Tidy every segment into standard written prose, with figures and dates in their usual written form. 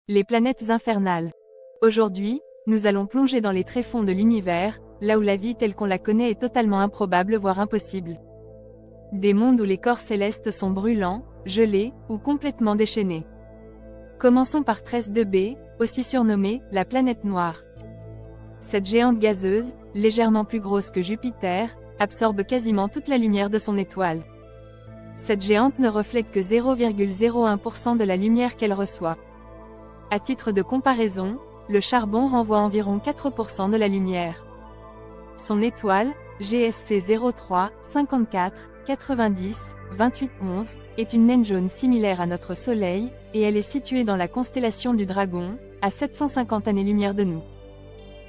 Les planètes infernales. Aujourd'hui, nous allons plonger dans les tréfonds de l'univers, là où la vie telle qu'on la connaît est totalement improbable voire impossible. Des mondes où les corps célestes sont brûlants, gelés, ou complètement déchaînés. Commençons par Tress 2b, aussi surnommée la planète noire. Cette géante gazeuse, légèrement plus grosse que Jupiter, absorbe quasiment toute la lumière de son étoile. Cette géante ne reflète que 0,01% de la lumière qu'elle reçoit. À titre de comparaison, le charbon renvoie environ 4% de la lumière. Son étoile, GSC 03 54 90 28 11, est une naine jaune similaire à notre Soleil, et elle est située dans la constellation du Dragon, à 750 années-lumière de nous.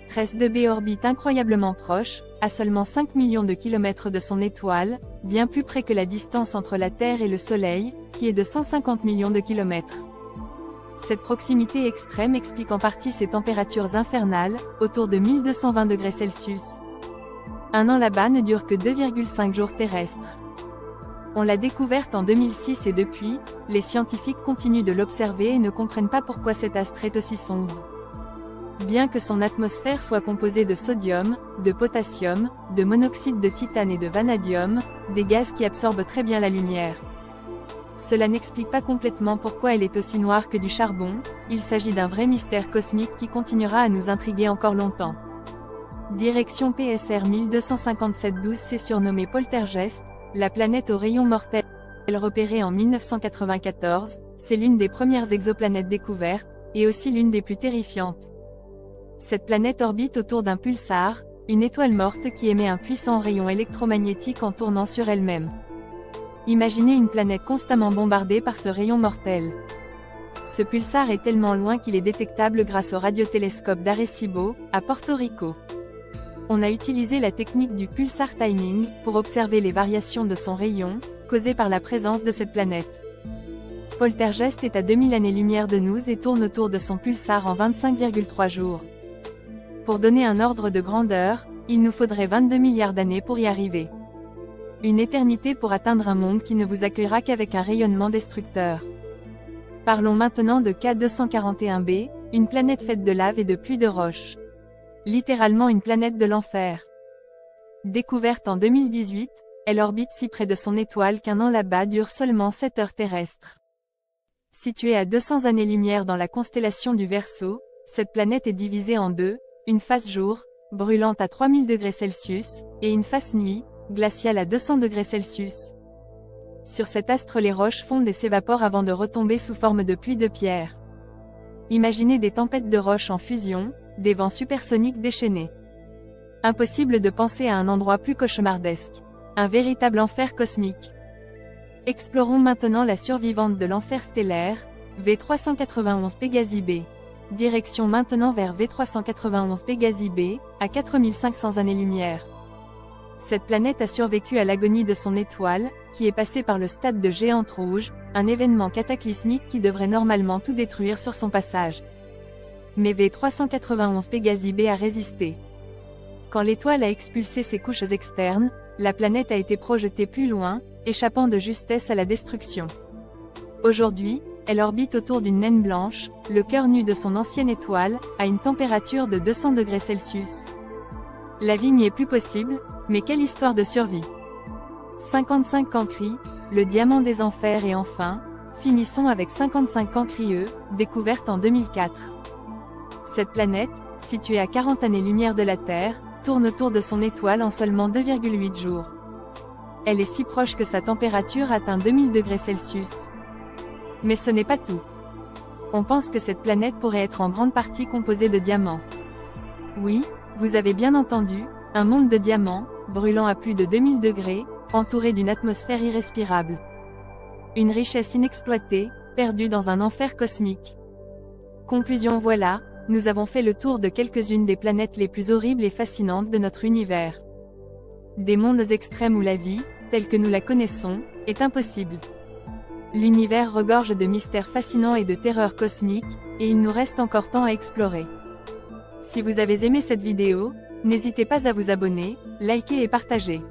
Tress 2b orbite incroyablement proche, à seulement 5 millions de kilomètres de son étoile, bien plus près que la distance entre la Terre et le Soleil, qui est de 150 millions de kilomètres. Cette proximité extrême explique en partie ses températures infernales, autour de 1220 degrés Celsius. Un an là-bas ne dure que 2,5 jours terrestres. On l'a découverte en 2006 et depuis, les scientifiques continuent de l'observer et ne comprennent pas pourquoi cet astre est aussi sombre. Bien que son atmosphère soit composée de sodium, de potassium, de monoxyde de titane et de vanadium, des gaz qui absorbent très bien la lumière. Cela n'explique pas complètement pourquoi elle est aussi noire que du charbon, il s'agit d'un vrai mystère cosmique qui continuera à nous intriguer encore longtemps. Direction PSR 1257-12. C'est surnommé Poltergeist, la planète aux rayons mortels. Repérée en 1994, c'est l'une des premières exoplanètes découvertes, et aussi l'une des plus terrifiantes. Cette planète orbite autour d'un pulsar, une étoile morte qui émet un puissant rayon électromagnétique en tournant sur elle-même. Imaginez une planète constamment bombardée par ce rayon mortel. Ce pulsar est tellement loin qu'il est détectable grâce au radiotélescope d'Arecibo, à Porto Rico. On a utilisé la technique du pulsar timing pour observer les variations de son rayon, causées par la présence de cette planète. Poltergeist est à 2000 années-lumière de nous et tourne autour de son pulsar en 25,3 jours. Pour donner un ordre de grandeur, il nous faudrait 22 milliards d'années pour y arriver. Une éternité pour atteindre un monde qui ne vous accueillera qu'avec un rayonnement destructeur. Parlons maintenant de K241b, une planète faite de lave et de pluie de roches. Littéralement une planète de l'enfer. Découverte en 2018, elle orbite si près de son étoile qu'un an là-bas dure seulement 7 heures terrestres. Située à 200 années-lumière dans la constellation du Verseau, cette planète est divisée en deux, une face jour, brûlante à 3000 degrés Celsius, et une face nuit, glaciale à 200 degrés Celsius. Sur cet astre les roches fondent et s'évaporent avant de retomber sous forme de pluie de pierres. Imaginez des tempêtes de roches en fusion, des vents supersoniques déchaînés. Impossible de penser à un endroit plus cauchemardesque. Un véritable enfer cosmique. Explorons maintenant la survivante de l'enfer stellaire, V391 Pégasi b. Direction maintenant vers V391 Pégasi b, à 4500 années-lumière. Cette planète a survécu à l'agonie de son étoile, qui est passée par le stade de géante rouge, un événement cataclysmique qui devrait normalement tout détruire sur son passage. Mais V391 Pégasi b a résisté. Quand l'étoile a expulsé ses couches externes, la planète a été projetée plus loin, échappant de justesse à la destruction. Aujourd'hui, elle orbite autour d'une naine blanche, le cœur nu de son ancienne étoile, à une température de 200 degrés Celsius. La vie n'y est plus possible, mais quelle histoire de survie! 55 Cancri, le diamant des enfers et enfin, finissons avec 55 Cancri E, découverte en 2004. Cette planète, située à 40 années-lumière de la Terre, tourne autour de son étoile en seulement 2,8 jours. Elle est si proche que sa température atteint 2000 degrés Celsius. Mais ce n'est pas tout. On pense que cette planète pourrait être en grande partie composée de diamants. Oui, vous avez bien entendu, un monde de diamants, brûlant à plus de 2000 degrés, entouré d'une atmosphère irrespirable. Une richesse inexploitée, perdue dans un enfer cosmique. Conclusion: voilà, nous avons fait le tour de quelques-unes des planètes les plus horribles et fascinantes de notre univers. Des mondes extrêmes où la vie, telle que nous la connaissons, est impossible. L'univers regorge de mystères fascinants et de terreurs cosmiques, et il nous reste encore tant à explorer. Si vous avez aimé cette vidéo, n'hésitez pas à vous abonner, liker et partager.